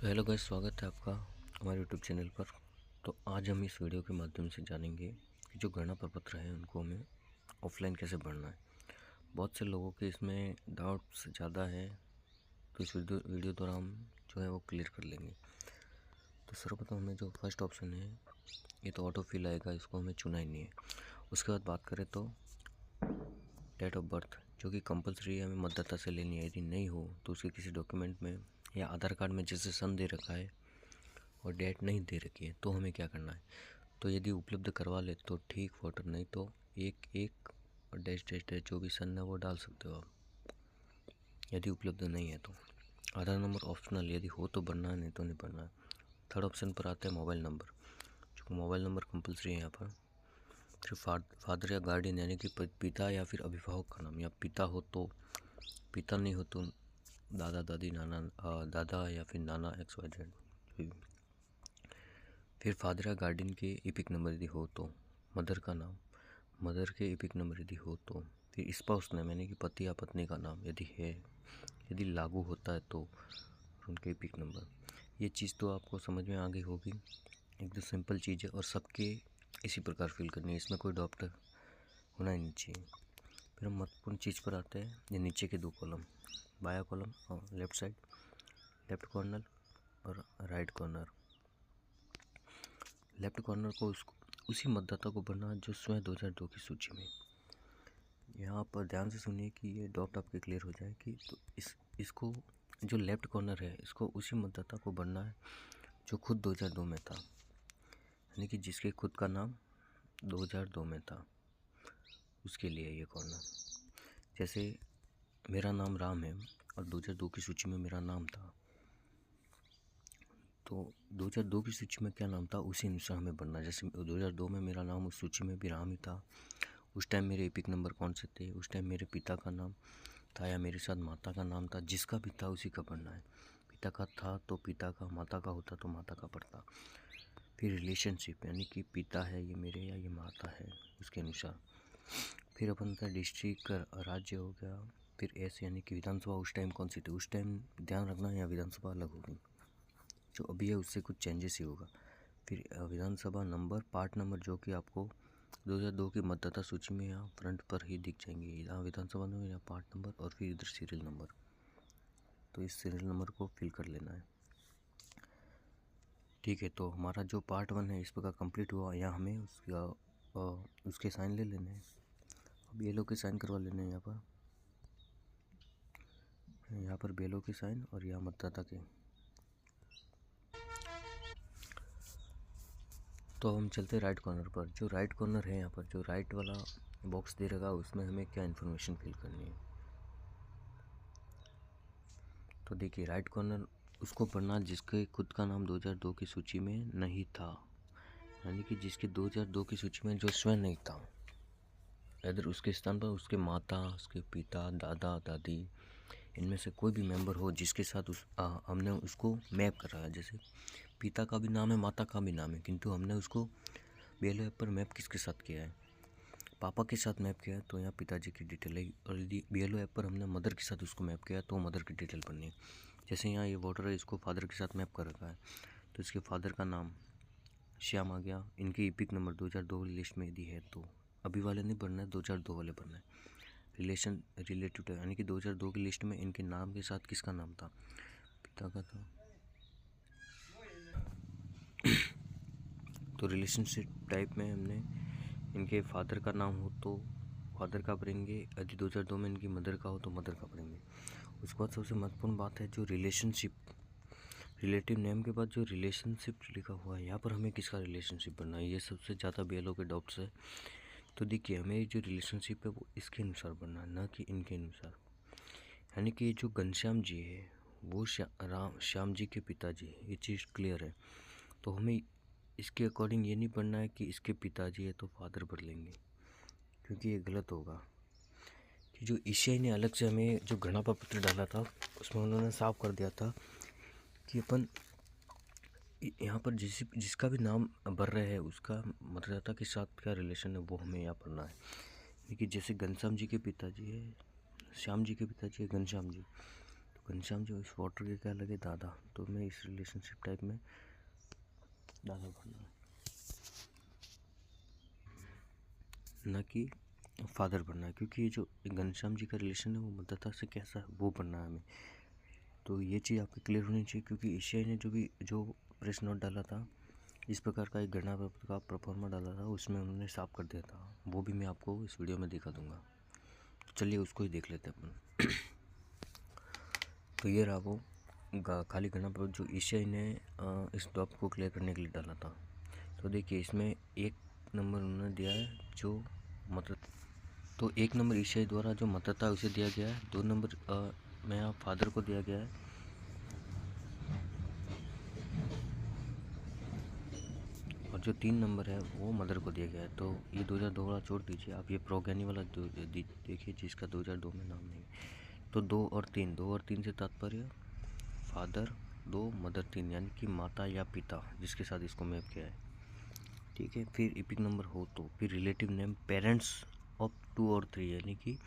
तो hello guys, स्वागत है आपका हमारे यूट्यूब चैनल पर। तो आज हम इस वीडियो के माध्यम से जानेंगे कि जो गणना प्रपत्र हैं उनको हमें ऑफलाइन कैसे भरना है। बहुत से लोगों के इसमें डाउट्स ज़्यादा है, तो इस वीडियो द्वारा हम जो है वो क्लियर कर लेंगे। तो सर्वप्रथम हमें जो फर्स्ट ऑप्शन है ये तो ऑटो फिल आएगा, इसको हमें चुना ही नहीं है। उसके बाद बात करें तो डेट ऑफ बर्थ जो कि कंपलसरी हमें मतदाता से लेनी है। यदि नहीं हो तो उसके किसी डॉक्यूमेंट में या आधार कार्ड में जैसे सन दे रखा है और डेट नहीं दे रखी है तो हमें क्या करना है। तो यदि उपलब्ध करवा ले तो ठीक वोटर, नहीं तो एक एक और डैश डैश डैश जो भी सन है वो डाल सकते हो आप, यदि उपलब्ध नहीं है तो। आधार नंबर ऑप्शनल, यदि हो तो भरना है, नहीं तो नहीं भरना है। थर्ड ऑप्शन पर आता है मोबाइल नंबर, जो मोबाइल नंबर कंपलसरी है यहाँ पर। फिर फादर या गार्डियन यानी कि पिता या फिर अभिभावक का नाम, या पिता हो तो पिता, नहीं हो तो दादा दादी नाना दादा या फिर नाना XYZ। फिर फादर या गार्डियन के एपिक नंबर यदि हो तो, मदर का नाम, मदर के एपिक नंबर यदि हो तो, फिर स्पाउस नेम यानी कि पति या पत्नी का नाम यदि है, यदि लागू होता है तो उनके एपिक नंबर। ये चीज़ तो आपको समझ में आ गई होगी, एकदम सिंपल चीज़ है और सबके इसी प्रकार फिल करनी है, इसमें कोई डाउट होना ही नहीं चाहिए। फिर हम महत्वपूर्ण चीज़ पर आते हैं, ये नीचे के दो कॉलम, बाया कॉलम और लेफ्ट साइड, लेफ्ट कॉर्नर और राइट कॉर्नर। लेफ्ट कॉर्नर को उसी मतदाता को भरना जो स्वयं 2002 की सूची में। यहाँ पर ध्यान से सुनिए कि ये डाउट आपके क्लियर हो जाए कि तो इसको जो लेफ्ट कॉर्नर है इसको उसी मतदाता को भरना है जो खुद 2002 में था, यानी कि जिसके खुद का नाम 2002 में था, उसके लिए ये कॉर्नर। जैसे मेरा नाम राम है और 2002 की सूची में मेरा नाम था, तो 2002 की सूची में क्या नाम था उसी अनुसार हमें भरना। जैसे 2002 में मेरा नाम उस सूची में भी राम ही था, उस टाइम मेरे एपिक नंबर कौन से थे, उस टाइम मेरे पिता का नाम था या मेरे साथ माता का नाम था, जिसका भी था उसी का भरना है। पिता का था तो पिता का, माता का होता तो माता का पड़ता। फिर रिलेशनशिप यानी कि पिता है ये मेरे या ये माता है, उसके अनुसार। फिर अपन का डिस्ट्रिक्ट राज्य हो गया। फिर ऐसे यानी कि विधानसभा उस टाइम कौन सी थी, उस टाइम ध्यान रखना या विधानसभा अलग होगी, जो अभी है उससे कुछ चेंजेस ही होगा। फिर विधानसभा नंबर, पार्ट नंबर जो कि आपको 2002 की मतदाता सूची में यहाँ फ्रंट पर ही दिख जाएंगे, यहाँ विधानसभा नंबर, यहाँ पार्ट नंबर और फिर इधर सीरियल नंबर। तो इस सीरियल नंबर को फिल कर लेना है। ठीक है, तो हमारा जो पार्ट 1 है इस प्रकार कंप्लीट हुआ। यहाँ हमें उसके साइन ले लेने हैं। अब ये लोग के साइन करवा लेने हैं यहाँ पर बेलो के साइन और यहाँ मतदाता के। तो हम चलते हैं राइट कॉर्नर पर। जो राइट कॉर्नर है यहाँ पर जो राइट वाला बॉक्स दे रखा उसमें हमें क्या इन्फॉर्मेशन फिल करनी है। तो देखिए राइट कॉर्नर उसको पढ़ना जिसके खुद का नाम 2002 की सूची में नहीं था, यानी कि जिसके 2002 की सूची में जो स्वयं नहीं था, अगर उसके स्थान पर उसके माता, उसके पिता, दादा दादी, इनमें से कोई भी मेंबर हो जिसके साथ हमने उसको मैप कर रहा है। जैसे पिता का भी नाम है, माता का भी नाम है, किंतु हमने उसको BLO ऐप पर मैप किसके साथ किया है, पापा के साथ मैप किया है तो यहाँ पिताजी की डिटेल है। और यदि BLO ऐप पर हमने मदर के साथ उसको मैप किया है तो मदर की डिटेल पढ़नी है। जैसे यहाँ ये वोटर है, इसको फादर के साथ मैप कर रखा है तो इसके फादर का नाम श्याम आ गया। इनके एपिक नंबर 2002 लिस्ट में यदि है तो अभी वाले नहीं भरना है, 2002 वाले भरना है। रिलेशन रिलेटिव यानी कि 2002 की लिस्ट में इनके नाम के साथ किसका नाम था, पिता का था, तो रिलेशनशिप टाइप में हमने इनके फादर का नाम हो तो फादर का भरेंगे, यदि 2002 में इनकी मदर का हो तो मदर का भरेंगे। उसके बाद सबसे महत्वपूर्ण बात है जो रिलेशनशिप, रिलेटिव नेम के बाद जो रिलेशनशिप लिखा हुआ है यहाँ पर हमें किसका रिलेशनशिप बनना है, ये सबसे ज़्यादा BLO के डाउट्स है। तो देखिए हमें जो रिलेशनशिप है वो इसके अनुसार बनना है, ना कि इनके अनुसार। यानी कि जो घनश्याम जी है वो श्याम जी के पिताजी है, ये चीज़ क्लियर है। तो हमें इसके अकॉर्डिंग ये नहीं पढ़ना है कि इसके पिताजी है तो फादर भर लेंगे, क्योंकि ये गलत होगा। कि जो ईशियाई ने अलग से हमें जो गणना पत्र डाला था उसमें उन्होंने साफ कर दिया था कि अपन यहाँ पर जिसका भी नाम भर रहे हैं उसका मतदाता के साथ क्या रिलेशन है वो हमें यहाँ पढ़ना है। देखिए जैसे घनश्याम जी के पिताजी है, श्याम जी के पिताजी है घनश्याम जी, तो घनश्याम जो इस वाटर के क्या लगे दादा, तो मैं इस रिलेशनशिप टाइप में दादा बनना है, ना कि फादर बनना है, क्योंकि ये जो घनश्याम जी का रिलेशन है वो मदता से कैसा है वो बनना है हमें। तो ये चीज़ आपकी क्लियर होनी चाहिए, क्योंकि एशिया ने जो प्रेस नोट डाला था, इस प्रकार का एक गणना का प्रोफार्मा डाला था, उसमें उन्होंने साफ कर दिया था, वो भी मैं आपको इस वीडियो में दिखा दूंगा। तो चलिए उसको ही देख लेते हैं अपन। तो ये रहा वो खाली गणना पत्र जो एशिया ने इस डॉप को क्लियर करने के लिए डाला था। तो देखिए इसमें 1 नंबर उन्होंने दिया है जो मतलब, तो 1 नंबर ईसाई द्वारा जो मतदाता है उसे दिया गया है, 2 नंबर में यहाँ फादर को दिया गया है, और जो 3 नंबर है वो मदर को दिया गया है। तो ये 2002 वाला छोड़ दीजिए, आप ये प्रोगैनी वाला देखिए जिसका 2002 में नाम नहीं। तो 2 और 3 से तात्पर्य फादर 2 मदर 3, यानी कि माता या पिता जिसके साथ इसको मैप किया है, ठीक है। फिर इपिक नंबर हो तो फिर रिलेटिव नेम पेरेंट्स ऑफ 2 और 3, यानी कि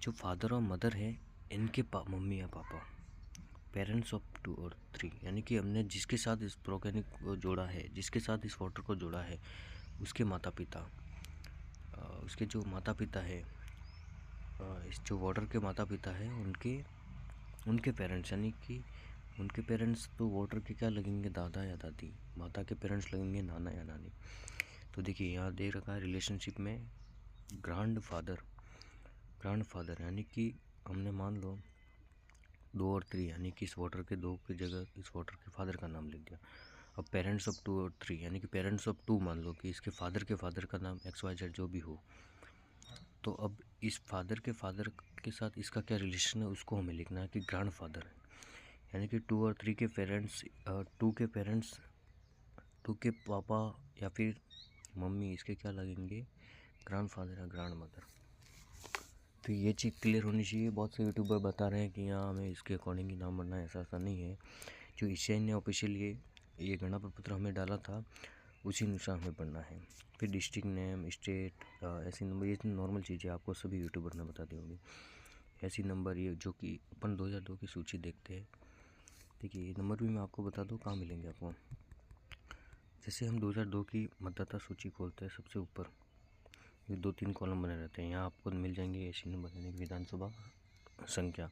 जो फादर और मदर है इनके मम्मी या पापा, पेरेंट्स ऑफ 2 और 3, यानी कि हमने जिसके साथ इस प्रोगैनिक को जोड़ा है, जिसके साथ इस वाटर को जोड़ा है, उसके माता पिता, उसके जो माता पिता है, इस जो वाटर के माता पिता है उनके पेरेंट्स, यानी कि उनके पेरेंट्स तो वाटर के क्या लगेंगे, दादा या दादी, माता के पेरेंट्स लगेंगे नाना या नानी। तो देखिए यहाँ दे रखा है रिलेशनशिप में ग्रैंड फादर, यानी कि हमने मान लो 2 और 3, यानी कि इस वाटर के 2 की जगह इस वाटर के फादर का नाम लिख दिया। अब पेरेंट्स ऑफ 2 और 3, यानी कि पेरेंट्स ऑफ 2 मान लो कि इसके फादर के फादर का नाम XYZ जो भी हो। तो अब इस फादर के साथ इसका क्या रिलेशन है उसको हमें लिखना है कि ग्रैंड फादर है, यानी कि 2 और 3 के पेरेंट्स, 2 के पापा या फिर मम्मी इसके क्या लगेंगे, ग्रैंड फादर या ग्रैंड मदर। तो ये चीज़ क्लियर होनी चाहिए। बहुत से यूट्यूबर बता रहे हैं कि यहाँ हमें इसके अकॉर्डिंग ही नाम बनना है, ऐसा नहीं है। जो ईसाई ने ऑफिशियल ये गणना प्रपत्र हमें डाला था उसी अनुसार हमें बनना है। फिर डिस्ट्रिक्ट नेम, स्टेट, ऐसी नंबर, ये नॉर्मल चीज़ें आपको सभी यूट्यूबर ने बता दी होगी। ऐसी नंबर ये जो कि अपन 2002 की सूची देखते हैं, देखिए ये नंबर भी मैं आपको बता दूँ कहाँ मिलेंगे आपको। जैसे हम 2002 की मतदाता सूची खोलते हैं, सबसे ऊपर ये 2-3 कॉलम बने रहते हैं, यहाँ आपको मिल जाएंगे ऐसी नंबर, यानी विधानसभा संख्या,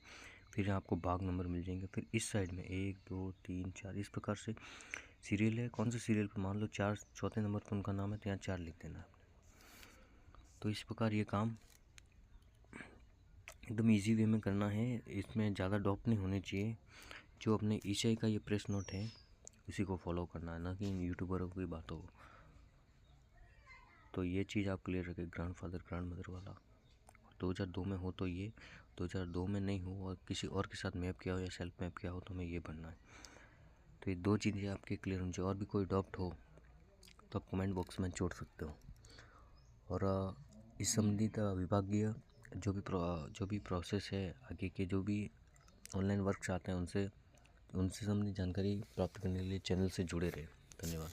फिर यहाँ आपको भाग नंबर मिल जाएंगे। फिर इस साइड में 1 2 3 4 इस प्रकार से सीरियल है, कौन से सीरियल पर मान लो 4 चौथे नंबर पर उनका नाम है तो यहाँ 4 लिख देना। तो इस प्रकार ये काम एकदम इजी वे में करना है, इसमें ज़्यादा डॉप नहीं होने चाहिए। जो अपने ईसाई का ये प्रेस नोट है उसी को फॉलो करना है, ना कि इन यूट्यूबरों की बातों को। तो ये चीज़ आप क्लियर रखें, ग्रैंड फादर ग्रैंड मदर वाला 2002 में हो तो ये, 2002 में नहीं हो और किसी और के साथ मैप किया हो या सेल्फ मैप किया हो तो हमें ये बनना है। तो ये 2 चीज़ें आपके क्लियर होनी चाहिए। और भी कोई डाउट हो तो आप कमेंट बॉक्स में छोड़ सकते हो। और इस संबंधित विभागीय जो भी प्रोसेस है, आगे के जो भी ऑनलाइन वर्क आते हैं उनसे संबंधित जानकारी प्राप्त करने के लिए चैनल से जुड़े रहे। धन्यवाद।